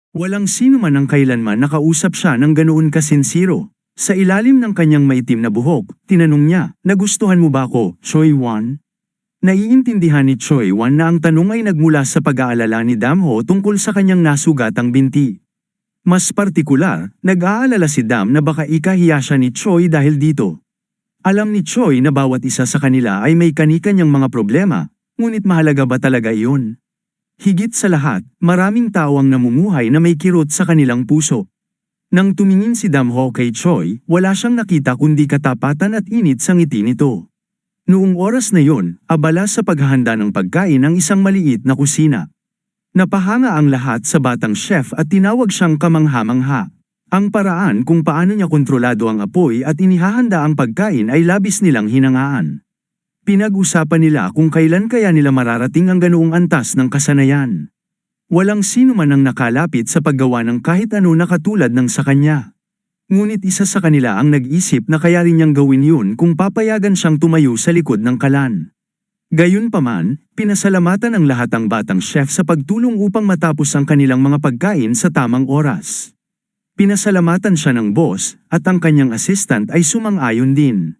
Walang sino man ang kailanman nakausap siya ng ganoon kasinsiro. Sa ilalim ng kanyang maitim na buhok, tinanong niya, nagustuhan mo ba ako, Choi Wan? Naiintindihan ni Choi Wan na ang tanong ay nagmula sa pag-aalala ni Damho tungkol sa kanyang nasugatang binti. Mas partikular, nag-aalala si Dam na baka ikahiya siya ni Choi dahil dito. Alam ni Choi na bawat isa sa kanila ay may kani-kanyang mga problema, ngunit mahalaga ba talaga iyon? Higit sa lahat, maraming tao ang namumuhay na may kirot sa kanilang puso. Nang tumingin si Damho kay Choi, wala siyang nakita kundi katapatan at init sa ngiti nito. Noong oras na yon, abala sa paghahanda ng pagkain ang isang maliit na kusina. Napahanga ang lahat sa batang chef at tinawag siyang kamangha-mangha. Ang paraan kung paano niya kontrolado ang apoy at inihahanda ang pagkain ay labis nilang hinangaan. Pinag-usapan nila kung kailan kaya nila mararating ang ganoong antas ng kasanayan. Walang sino man ang nakalapit sa paggawa ng kahit ano na katulad ng sa kanya. Ngunit isa sa kanila ang nag-isip na kaya rin niyang gawin yun kung papayagan siyang tumayo sa likod ng kalan. Gayunpaman, pinasalamatan ng lahat ang batang chef sa pagtulong upang matapos ang kanilang mga pagkain sa tamang oras. Pinasalamatan siya ng boss at ang kanyang assistant ay sumang-ayon din.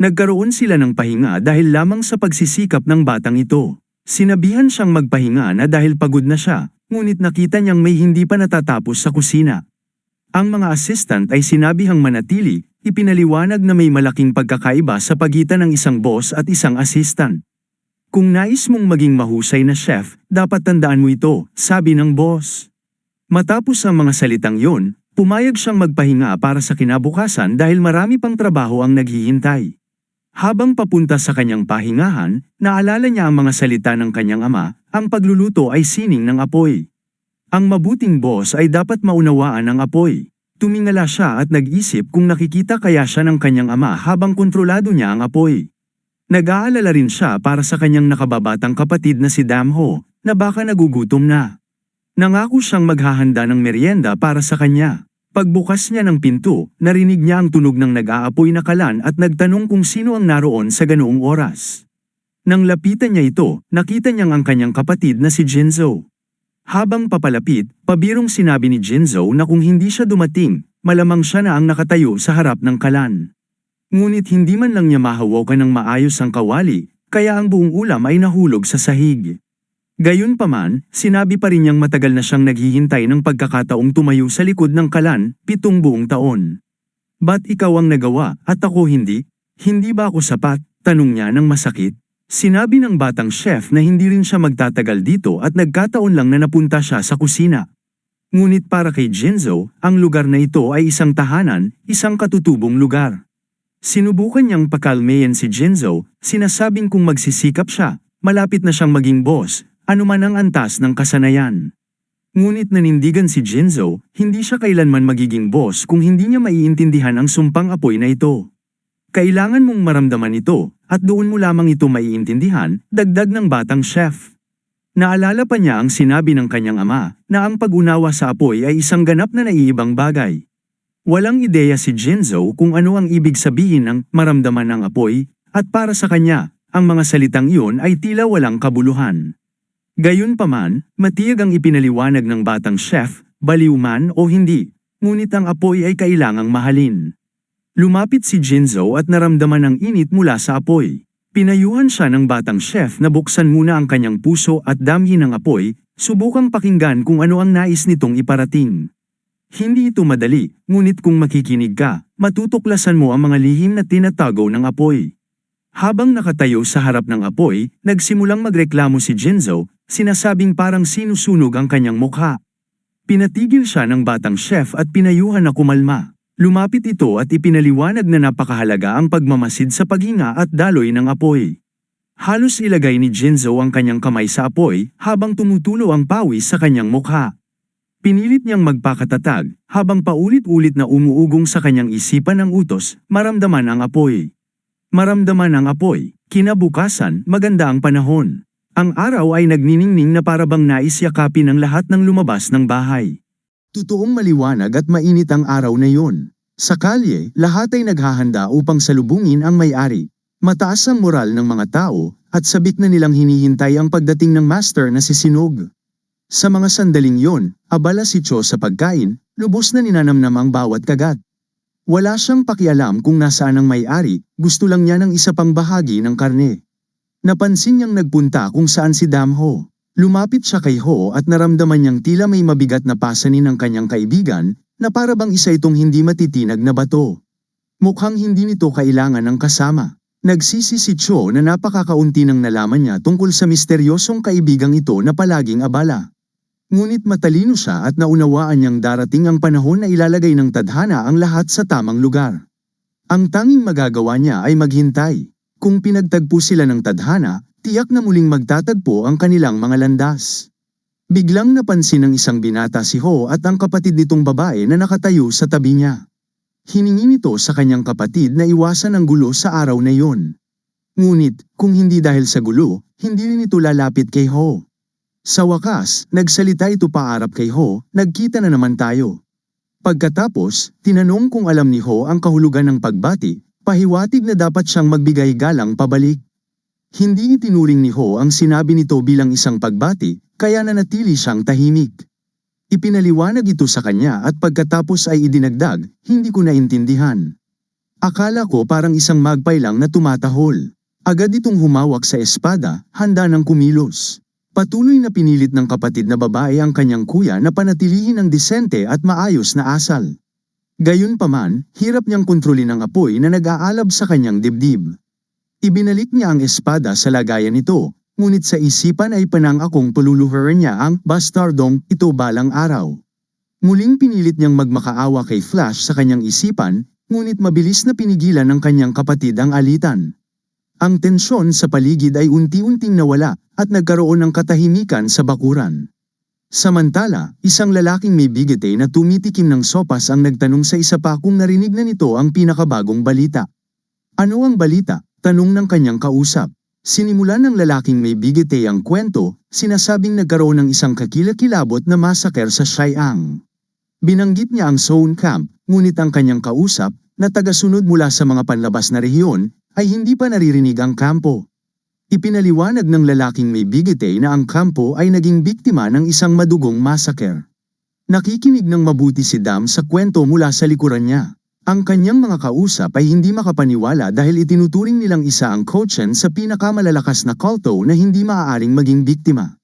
Nagkaroon sila ng pahinga dahil lamang sa pagsisikap ng batang ito. Sinabihan siyang magpahinga na dahil pagod na siya, ngunit nakita niyang may hindi pa natatapos sa kusina. Ang mga assistant ay sinabihang manatili, ipinaliwanag na may malaking pagkakaiba sa pagitan ng isang boss at isang assistant. Kung nais mong maging mahusay na chef, dapat tandaan mo ito, sabi ng boss. Matapos ang mga salitang yon, pumayag siyang magpahinga para sa kinabukasan dahil marami pang trabaho ang naghihintay. Habang papunta sa kanyang pahingahan, naalala niya ang mga salita ng kanyang ama, ang pagluluto ay sining ng apoy. Ang mabuting boss ay dapat maunawaan ang apoy. Tumingala siya at nag-isip kung nakikita kaya siya ng kanyang ama habang kontrolado niya ang apoy. Nag-aalala rin siya para sa kanyang nakababatang kapatid na si Damho, na baka nagugutom na. Nangako siyang maghahanda ng merienda para sa kanya. Pagbukas niya ng pinto, narinig niya ang tunog ng nag-aapoy na kalan at nagtanong kung sino ang naroon sa ganoong oras. Nang lapitan niya ito, nakita niyang ang kanyang kapatid na si Jinzo. Habang papalapit, pabirong sinabi ni Jinzo na kung hindi siya dumating, malamang siya na ang nakatayo sa harap ng kalan. Ngunit hindi man lang niya mahawakan ng maayos ang kawali, kaya ang buong ulam ay nahulog sa sahig. Gayunpaman, sinabi pa rin niyang matagal na siyang naghihintay ng pagkakataong tumayo sa likod ng kalan, 7 buong taon. Ba't ikaw ang nagawa at ako hindi? Hindi ba ako sapat? Tanong niya ng masakit. Sinabi ng batang chef na hindi rin siya magtatagal dito at nagkataon lang na napunta siya sa kusina. Ngunit para kay Jinzo, ang lugar na ito ay isang tahanan, isang katutubong lugar. Sinubukan niyang pakalmayan si Jinzo, sinasabing kung magsisikap siya, malapit na siyang maging boss, anuman ang antas ng kasanayan. Ngunit nanindigan si Jinzo, hindi siya kailanman magiging boss kung hindi niya maiintindihan ang sumpang apoy na ito. Kailangan mong maramdaman ito, at doon mo lamang ito maiintindihan, dagdag ng batang chef. Naalala pa niya ang sinabi ng kanyang ama, na ang pag-unawa sa apoy ay isang ganap na naiibang bagay. Walang ideya si Jinzo kung ano ang ibig sabihin ng maramdaman ng apoy, at para sa kanya, ang mga salitang iyon ay tila walang kabuluhan. Gayunpaman, matiyag ang ipinaliwanag ng batang chef, baliw man o hindi, ngunit ang apoy ay kailangang mahalin. Lumapit si Jinzo at naramdaman ang init mula sa apoy. Pinayuhan siya ng batang chef na buksan muna ang kanyang puso at damhin ang apoy, subukang pakinggan kung ano ang nais nitong iparating. Hindi ito madali, ngunit kung makikinig ka, matutuklasan mo ang mga lihim na tinatago ng apoy. Habang nakatayo sa harap ng apoy, nagsimulang magreklamo si Jinzo, sinasabing parang sinusunog ang kanyang mukha. Pinatigil siya ng batang chef at pinayuhan na kumalma. Lumapit ito at ipinaliwanag na napakahalaga ang pagmamasid sa paghinga at daloy ng apoy. Halos ilagay ni Jinzo ang kanyang kamay sa apoy habang tumutulo ang pawis sa kanyang mukha. Pinilit niyang magpakatatag habang paulit-ulit na umuugong sa kanyang isipan ang utos, maramdaman ang apoy. Maramdaman ang apoy, kinabukasan, maganda ang panahon. Ang araw ay nagniningning na parabang nais yakapin ang lahat ng lumabas ng bahay. Totoong maliwanag at mainit ang araw na yun. Sa kalye, lahat ay naghahanda upang salubungin ang may-ari. Mataas ang moral ng mga tao, at sabik na nilang hinihintay ang pagdating ng master na si Sinog. Sa mga sandaling yon, abala si Cho sa pagkain, lubos na ninanamnam ang bawat kagat. Wala siyang pakialam kung nasaan ang may-ari, gusto lang niya ng isa pang bahagi ng karne. Napansin niyang nagpunta kung saan si Damho. Lumapit siya kay Ho at naramdaman niyang tila may mabigat na pasanin ng kanyang kaibigan, na para bang isa itong hindi matitinag na bato. Mukhang hindi nito kailangan ng kasama. Nagsisi si Cho na napakakaunti nang nalaman niya tungkol sa misteryosong kaibigang ito na palaging abala. Ngunit matalino siya at naunawaan niyang darating ang panahon na ilalagay ng tadhana ang lahat sa tamang lugar. Ang tanging magagawa niya ay maghintay. Kung pinagtagpo sila ng tadhana, tiyak na muling magtatagpo ang kanilang mga landas. Biglang napansin ng isang binata si Ho at ang kapatid nitong babae na nakatayo sa tabi niya. Hiningi nito sa kanyang kapatid na iwasan ang gulo sa araw na iyon. Ngunit, kung hindi dahil sa gulo, hindi rin ito lalapit kay Ho. Sa wakas, nagsalita ito paarap kay Ho, nagkita na naman tayo. Pagkatapos, tinanong kung alam ni Ho ang kahulugan ng pagbati, pahiwatig na dapat siyang magbigay galang pabalik. Hindi itinuring ni Ho ang sinabi nito bilang isang pagbati, kaya nanatili siyang tahimik. Ipinaliwanag ito sa kanya at pagkatapos ay idinagdag, hindi ko naintindihan. Akala ko parang isang magpay lang na tumatahol. Agad itong humawak sa espada, handa ng kumilos. Patuloy na pinilit ng kapatid na babae ang kanyang kuya na panatilihin ang disente at maayos na asal. Gayunpaman, hirap niyang kontrolin ang apoy na nag-aalab sa kanyang dibdib. Ibinalik niya ang espada sa lagayan nito, ngunit sa isipan ay panang akong paluluhuran niya ang bastardong ito balang araw. Muling pinilit niyang magmakaawa kay Flash sa kanyang isipan, ngunit mabilis na pinigilan ng kanyang kapatid ang alitan. Ang tensyon sa paligid ay unti-unting nawala at nagkaroon ng katahimikan sa bakuran. Samantala, isang lalaking may bigete na tumitikim ng sopas ang nagtanong sa isa pa kung narinig na nito ang pinakabagong balita. Ano ang balita? Tanong ng kanyang kausap. Sinimulan ng lalaking may bigete ang kwento, sinasabing nagkaroon ng isang kakilakilabot na massacre sa Siang. Binanggit niya ang Zone Camp, ngunit ang kanyang kausap, na tagasunod mula sa mga panlabas na rehiyon, ay hindi pa naririnig ang kampo. Ipinaliwanag ng lalaking may bigete na ang kampo ay naging biktima ng isang madugong massacre. Nakikinig ng mabuti si Dam sa kwento mula sa likuran niya. Ang kanyang mga kausap ay hindi makapaniwala dahil itinuturing nilang isa ang Kochen sa pinakamalalakas na kulto na hindi maaaring maging biktima.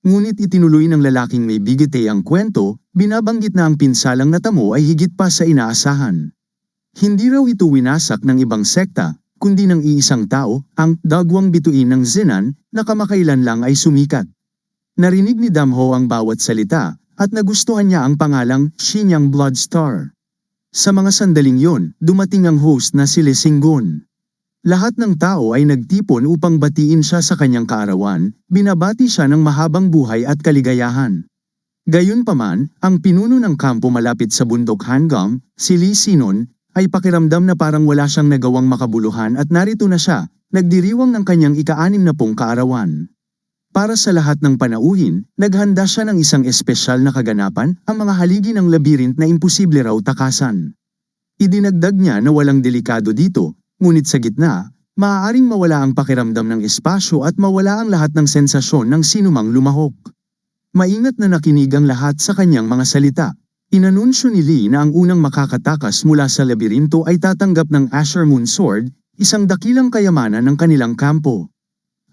Ngunit itinuloy ng lalaking may bigete ang kwento, binabanggit na ang pinsalang natamo ay higit pa sa inaasahan. Hindi raw ito winasak ng ibang sekta, kundi ng iisang tao, ang dagwang bituin ng Zenan, na kamakailan lang ay sumikat. Narinig ni Damho ang bawat salita, at nagustuhan niya ang pangalang Shinyang Blood Star. Sa mga sandaling yon, dumating ang host na si Lee Singgon. Lahat ng tao ay nagtipon upang batiin siya sa kanyang kaarawan, binabati siya ng mahabang buhay at kaligayahan. Gayunpaman, ang pinuno ng kampo malapit sa bundok Hangam, si Lee Sinon, ay pakiramdam na parang wala siyang nagawang makabuluhan at narito na siya, nagdiriwang ng kanyang ika-60 kaarawan. Para sa lahat ng panauhin, naghanda siya ng isang espesyal na kaganapan, ang mga haligi ng labirint na imposible raw takasan. Idinagdag niya na walang delikado dito, ngunit sa gitna, maaaring mawala ang pakiramdam ng espasyo at mawala ang lahat ng sensasyon ng sinumang lumahok. Maingat na nakinig ang lahat sa kanyang mga salita. Inanunsyo ni Lee na ang unang makakatakas mula sa labirinto ay tatanggap ng Asher Moon Sword, isang dakilang kayamanan ng kanilang kampo.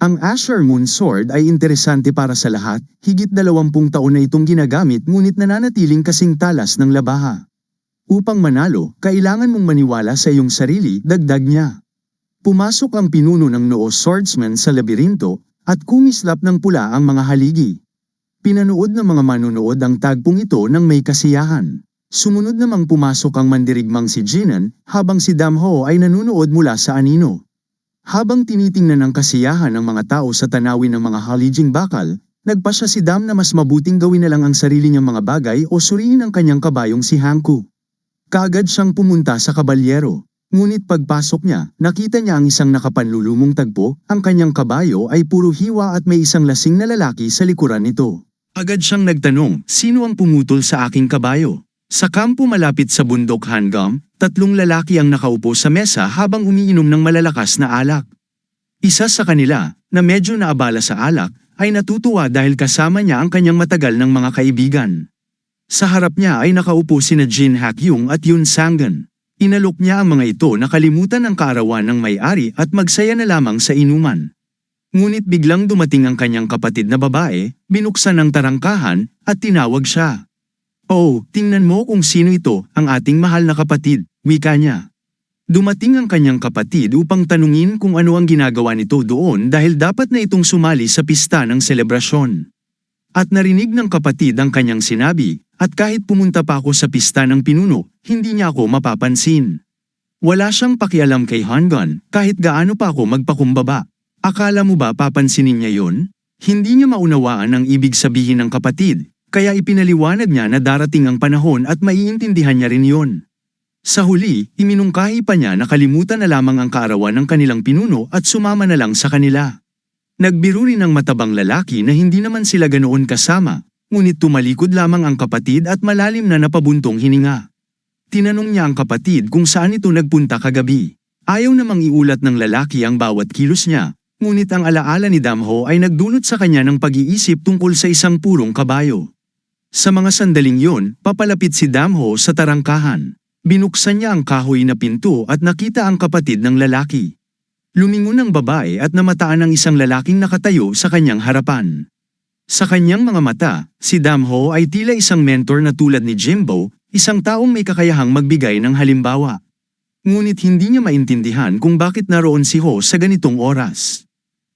Ang Asher Moon Sword ay interesante para sa lahat, higit 20 taon na itong ginagamit ngunit nananatiling kasing talas ng labaha. Upang manalo, kailangan mong maniwala sa iyong sarili, dagdag niya. Pumasok ang pinuno ng Noo Swordsman sa labirinto, at kumislap ng pula ang mga haligi. Pinanood ng mga manunood ang tagpong ito ng may kasiyahan. Sumunod namang pumasok ang mandirigmang si Jinan, habang si Damho ay nanunood mula sa anino. Habang tinitingnan ang kasiyahan ng mga tao sa tanawin ng mga halijing bakal, nagpasya si Dam na mas mabuting gawin na lang ang sarili niyang mga bagay o suriin ang kanyang kabayong si Hanku. Kaagad siyang pumunta sa kabalyero. Ngunit pagpasok niya, nakita niya ang isang nakapanlulumong tagpo, ang kanyang kabayo ay puro hiwa at may isang lasing na lalaki sa likuran nito. Agad siyang nagtanong, sino ang pumutol sa aking kabayo? Sa kampo malapit sa bundok Hangam, 3 lalaki ang nakaupo sa mesa habang umiinom ng malalakas na alak. Isa sa kanila, na medyo naabala sa alak, ay natutuwa dahil kasama niya ang kanyang matagal ng mga kaibigan. Sa harap niya ay nakaupo sina Jin Hakyung at Yoon Sang-gun. Inalok niya ang mga ito na kalimutan ang kaarawan ng may-ari at magsaya na lamang sa inuman. Ngunit biglang dumating ang kanyang kapatid na babae, binuksan ang tarangkahan, at tinawag siya. "Oh, tingnan mo kung sino ito, ang ating mahal na kapatid," wika niya. Dumating ang kanyang kapatid upang tanungin kung ano ang ginagawa nito doon dahil dapat na itong sumali sa pista ng selebrasyon. At narinig ng kapatid ang kanyang sinabi, "At kahit pumunta pa ako sa pista ng pinuno, hindi niya ako mapapansin." Wala siyang pakialam kay Hangun, kahit gaano pa ako magpakumbaba. Akala mo ba papansinin niya yon? Hindi niya maunawaan ang ibig sabihin ng kapatid, kaya ipinaliwanag niya na darating ang panahon at maiintindihan niya rin yon. Sa huli, iminungkahi pa niya na kalimutan na lamang ang kaarawan ng kanilang pinuno at sumama na lang sa kanila. Nagbiro rin ang matabang lalaki na hindi naman sila ganoon kasama, ngunit tumalikod lamang ang kapatid at malalim na napabuntong hininga. Tinanong niya ang kapatid kung saan ito nagpunta kagabi. Ayaw namang iulat ng lalaki ang bawat kilos niya, ngunit ang alaala ni Damho ay nagdulot sa kanya ng pag-iisip tungkol sa isang purong kabayo. Sa mga sandaling yon, papalapit si Damho sa tarangkahan. Binuksan niya ang kahoy na pinto at nakita ang kapatid ng lalaki. Lumingon ang babae at namataan ang isang lalaking nakatayo sa kanyang harapan. Sa kanyang mga mata, si Damho ay tila isang mentor na tulad ni Jimbo, isang taong may kakayahang magbigay ng halimbawa. Ngunit hindi niya maintindihan kung bakit naroon si Ho sa ganitong oras.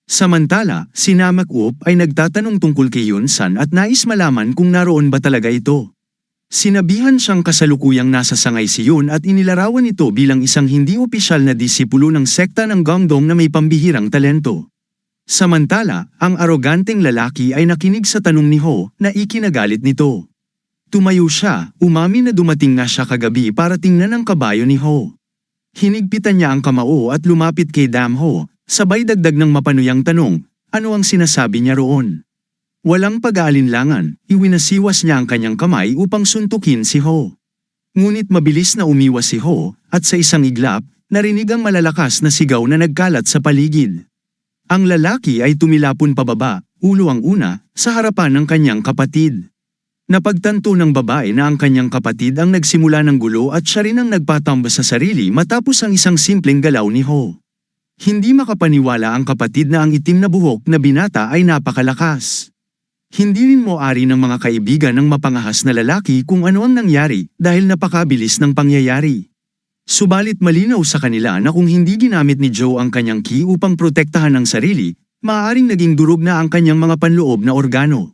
Samantala, si Namak-up ay nagtatanong tungkol kay Yun-san at nais malaman kung naroon ba talaga ito. Sinabihan siyang kasalukuyang nasa sangay si Yun at inilarawan ito bilang isang hindi opisyal na disipulo ng sekta ng Gangdong na may pambihirang talento. Samantala, ang aroganteng lalaki ay nakinig sa tanong ni Ho na ikinagalit nito. Tumayo siya, umamin na dumating nga siya kagabi para tingnan ang kabayo ni Ho. Hinigpitan niya ang kamao at lumapit kay Damho, sabay dagdag ng mapanuyang tanong, ano ang sinasabi niya roon? Walang pag-aalinlangan, iwinasiwas niya ang kanyang kamay upang suntukin si Ho. Ngunit mabilis na umiwas si Ho, at sa isang iglap, narinig ang malalakas na sigaw na nagkalat sa paligid. Ang lalaki ay tumilapon pababa, ulo ang una, sa harapan ng kanyang kapatid. Napagtanto ng babae na ang kanyang kapatid ang nagsimula ng gulo at siya rin ang nagpatamba sa sarili matapos ang isang simpleng galaw ni Ho. Hindi makapaniwala ang kapatid na ang itim na buhok na binata ay napakalakas. Hindi rin moari ng mga kaibigan ng mapangahas na lalaki kung ano ang nangyari dahil napakabilis ng pangyayari. Subalit malinaw sa kanila na kung hindi ginamit ni Joe ang kanyang ki upang protektahan ang sarili, maaaring naging durog na ang kanyang mga panloob na organo.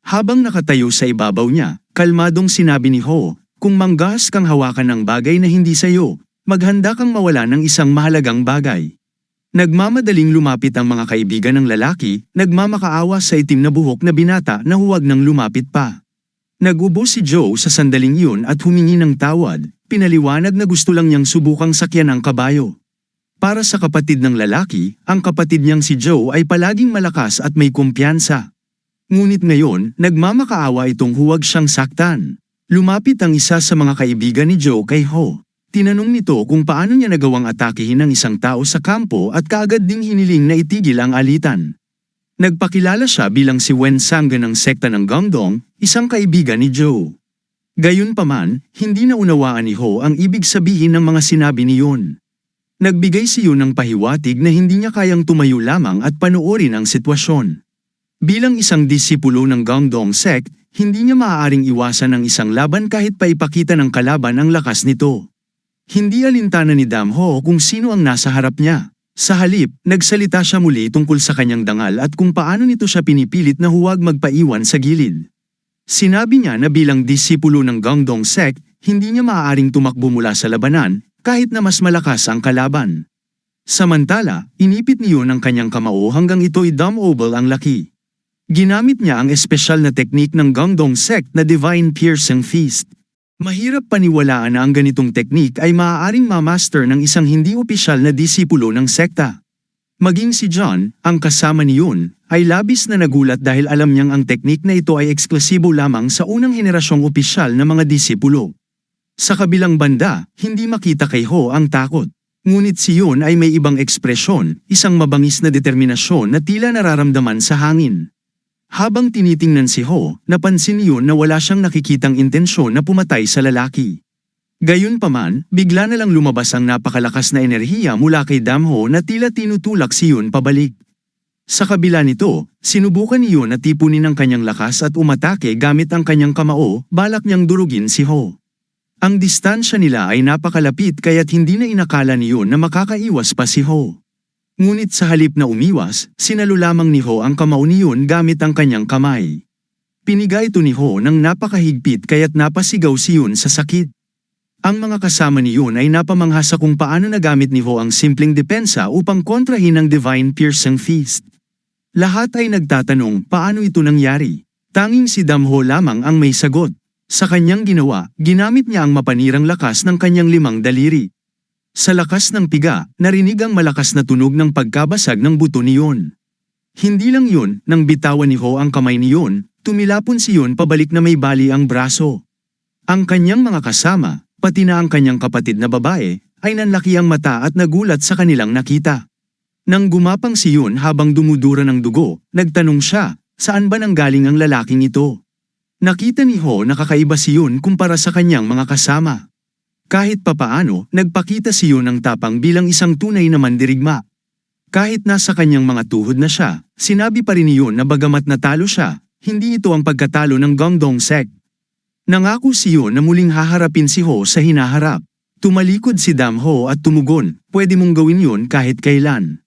Habang nakatayo sa ibabaw niya, kalmadong sinabi ni Ho, kung manggas kang hawakan ng bagay na hindi sayo, maghanda kang mawala ng isang mahalagang bagay. Nagmamadaling lumapit ang mga kaibigan ng lalaki, nagmamakaawa sa itim na buhok na binata na huwag nang lumapit pa. Nagubo si Joe sa sandaling yun at humingi ng tawad, pinaliwanag na gusto lang niyang subukang sakyan ang kabayo. Para sa kapatid ng lalaki, ang kapatid niyang si Joe ay palaging malakas at may kumpiyansa. Ngunit ngayon, nagmamakaawa itong huwag siyang saktan. Lumapit ang isa sa mga kaibigan ni Joe kay Ho. Tinanong nito kung paano niya nagawang atakihin ang isang tao sa kampo at kaagad ding hiniling na itigil ang alitan. Nagpakilala siya bilang si Wen Sang-gun ng sekta ng Gangdong, isang kaibigan ni Joe. Gayunpaman, hindi naunawaan ni Ho ang ibig sabihin ng mga sinabi ni Yun. Nagbigay si Yun ng pahiwatig na hindi niya kayang tumayo lamang at panoorin ang sitwasyon. Bilang isang disipulo ng Gangdong sect, hindi niya maaaring iwasan ang isang laban kahit pa ipakita ng kalaban ang lakas nito. Hindi alintana ni Damho kung sino ang nasa harap niya. Sa halip, nagsalita siya muli tungkol sa kanyang dangal at kung paano nito siya pinipilit na huwag magpaiwan sa gilid. Sinabi niya na bilang disipulo ng Gangdong sect, hindi niya maaaring tumakbo mula sa labanan kahit na mas malakas ang kalaban. Samantala, inipit niyo ang kanyang kamao hanggang ito'y dumb-oval ang laki. Ginamit niya ang espesyal na teknik ng Gangdong sect na Divine Piercing Fist. Mahirap paniwalaan na ang ganitong teknik ay maaaring mamaster ng isang hindi opisyal na disipulo ng sekta. Maging si John, ang kasama ni Yun, ay labis na nagulat dahil alam niyang ang teknik na ito ay eksklusibo lamang sa unang henerasyong opisyal na mga disipulo. Sa kabilang banda, hindi makita kay Ho ang takot. Ngunit si Yun ay may ibang ekspresyon, isang mabangis na determinasyon na tila nararamdaman sa hangin. Habang tinitingnan si Ho, napansin niyon na wala siyang nakikitang intensyon na pumatay sa lalaki. Gayunpaman, bigla na lang lumabas ang napakalakas na enerhiya mula kay Damho na tila tinutulak si Yun pabalik. Sa kabila nito, sinubukan ni Yun na tipunin ang kanyang lakas at umatake gamit ang kanyang kamao, balak niyang durugin si Ho. Ang distansya nila ay napakalapit kaya't hindi na inakala ni Yun na makakaiwas pa si Ho. Ngunit sa halip na umiwas, sinalo lamang ni Ho ang kamao ni Yun gamit ang kanyang kamay. Piniga ito ni Ho ng napakahigpit kaya't napasigaw si Yun sa sakit. Ang mga kasama ni Yun ay napamangha sa kung paano nagamit ni Ho ang simpleng depensa upang kontrahin ang Divine Piercing Fist. Lahat ay nagtatanong paano ito nangyari. Tanging si Damho lamang ang may sagot. Sa kanyang ginawa, ginamit niya ang mapanirang lakas ng kanyang 5 daliri. Sa lakas ng piga, narinig ang malakas na tunog ng pagkabasag ng buto ni Yun. Hindi lang yun, nang bitawan ni Ho ang kamay ni Yun, tumilapon si Yun pabalik na may bali ang braso. Ang kanyang mga kasama, pati na ang kanyang kapatid na babae, ay nanlaki ang mata at nagulat sa kanilang nakita. Nang gumapang si Yun habang dumudura ng dugo, nagtanong siya, saan ba nanggaling ang lalaking ito? Nakita ni Ho na kakaiba si Yun kumpara sa kanyang mga kasama. Kahit papaano, nagpakita si Yun ng tapang bilang isang tunay na mandirigma. Kahit nasa kanyang mga tuhod na siya, sinabi pa rin ni Yun na bagamat natalo siya, hindi ito ang pagkatalo ng Gongdong Sect. Nangako si Yun na muling haharapin si Ho sa hinaharap. Tumalikod si Damho at tumugon, pwede mong gawin yun kahit kailan.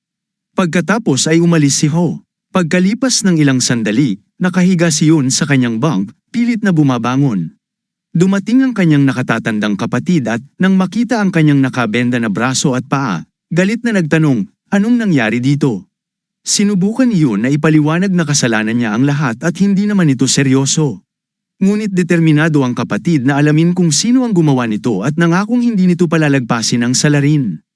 Pagkatapos ay umalis si Ho. Pagkalipas ng ilang sandali, nakahiga si Yun sa kanyang bunk, pilit na bumabangon. Dumating ang kanyang nakatatandang kapatid at, nang makita ang kanyang nakabenda na braso at paa, galit na nagtanong, anong nangyari dito? Sinubukan ni Yun na ipaliwanag na kasalanan niya ang lahat at hindi naman ito seryoso. Ngunit determinado ang kapatid na alamin kung sino ang gumawa nito at nangakong hindi nito palalagpasin ang salarin.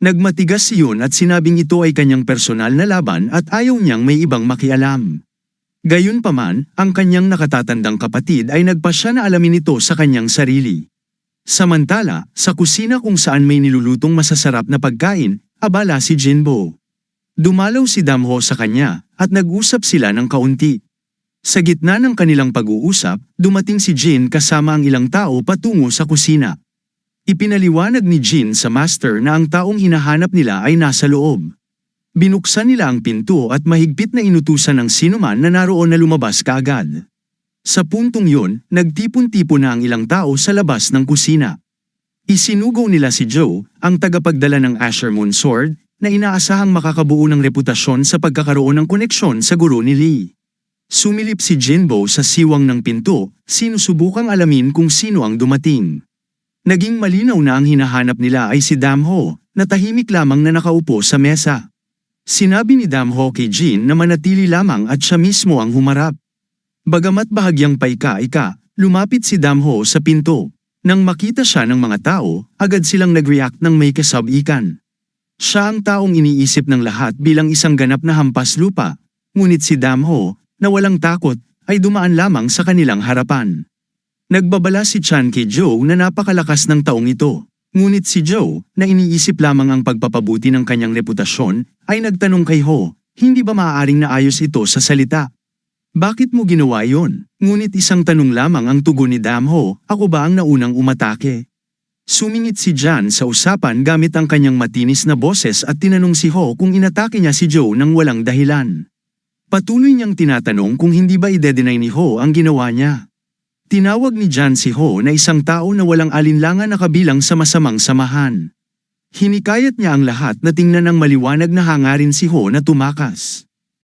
Nagmatigas si Yun at sinabing ito ay kanyang personal na laban at ayaw niyang may ibang makialam. Gayunpaman, ang kanyang nakatatandang kapatid ay nagpasya na alamin ito sa kanyang sarili. Samantala, sa kusina kung saan may nilulutong masasarap na pagkain, abala si Jinbo. Dumalaw si Damho sa kanya, at nag-usap sila ng kaunti. Sa gitna ng kanilang pag-uusap, dumating si Jin kasama ang ilang tao patungo sa kusina. Ipinaliwanag ni Jin sa master na ang taong hinahanap nila ay nasa loob. Binuksan nila ang pinto at mahigpit na inutusan ng sinuman na naroon na lumabas kaagad. Sa puntong yun, nagtipon-tipon na ang ilang tao sa labas ng kusina. Isinugaw nila si Joe, ang tagapagdala ng Asher Moon Sword, na inaasahang makakabuo ng reputasyon sa pagkakaroon ng koneksyon sa guro ni Lee. Sumilip si Jinbo sa siwang ng pinto, sinusubukang alamin kung sino ang dumating. Naging malinaw na ang hinahanap nila ay si Damho, na tahimik lamang na nakaupo sa mesa. Sinabi ni Damho kay Jin na manatili lamang at siya mismo ang humarap. Bagamat bahagyang paika-ika, lumapit si Damho sa pinto. Nang makita siya ng mga tao, agad silang nag-react ng may kasab-ikan. Siya ang taong iniisip ng lahat bilang isang ganap na hampas lupa, ngunit si Damho, na walang takot, ay dumaan lamang sa kanilang harapan. Nagbabala si Chan kay Joe na napakalakas ng taong ito. Ngunit si Joe, na iniisip lamang ang pagpapabuti ng kanyang reputasyon, ay nagtanong kay Ho, hindi ba maaaring naayos ito sa salita? Bakit mo ginawa yon? Ngunit isang tanong lamang ang tugon ni Damho, ako ba ang naunang umatake? Sumingit si Jan sa usapan gamit ang kanyang matinis na boses at tinanong si Ho kung inatake niya si Joe nang walang dahilan. Patuloy niyang tinatanong kung hindi ba ide-deny ni Ho ang ginawa niya. Tinawag ni Jan si Ho na isang tao na walang alinlangan na kabilang sa masamang samahan. Hinikayat niya ang lahat na tingnan ang maliwanag na hangarin si Ho na tumakas.